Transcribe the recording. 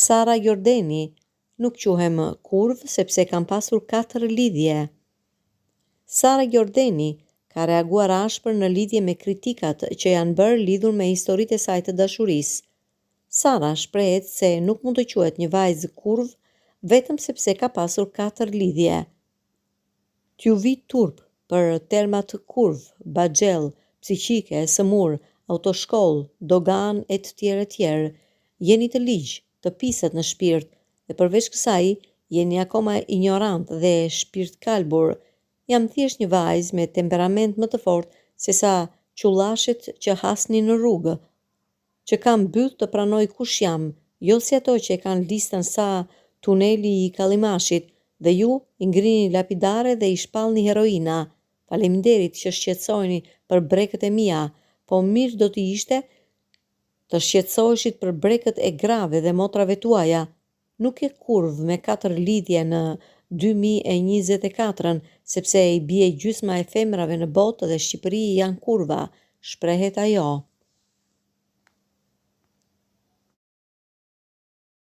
Sara Jordeni: nuk quhem kurv sepse kam pasur 4 lidhje. Sara Jordeni ka reaguar ashpër në lidhje me kritikat që janë bërë lidhur me historitë e saj të dashurisë. Sara shprehet se nuk mund të quhet një vajzë kurv vetëm sepse ka pasur 4 lidhje. T'ju vi turp për termat kurv, baxhell, psiqike, sëmur, autoshkollë, dogan e të tjerë, jeni të ligj, të piset në shpirt dhe përveç kësaj jeni akoma ignorant dhe shpirtkalbur. Jam thjesht një vajzë me temperament më të fortë se sa qullashit që hasni në rrugë, që kam byll të pranoj kush jam, jo si ato që e kanë listën sa tuneli i Kallimashit dhe ju i ngrini lapidare dhe i shpallni heroina. Faleminderit që shqetësoheni për brekët e mia, po mirë do t'i ishte të shqetësoheshit për brekët e grave dhe motrave tuaja. Nuk e kurv me 4 lidhje në 2024, sepse i bie gjysma e femrave në botë dhe Shqipëri janë kurva, shprehet ajo.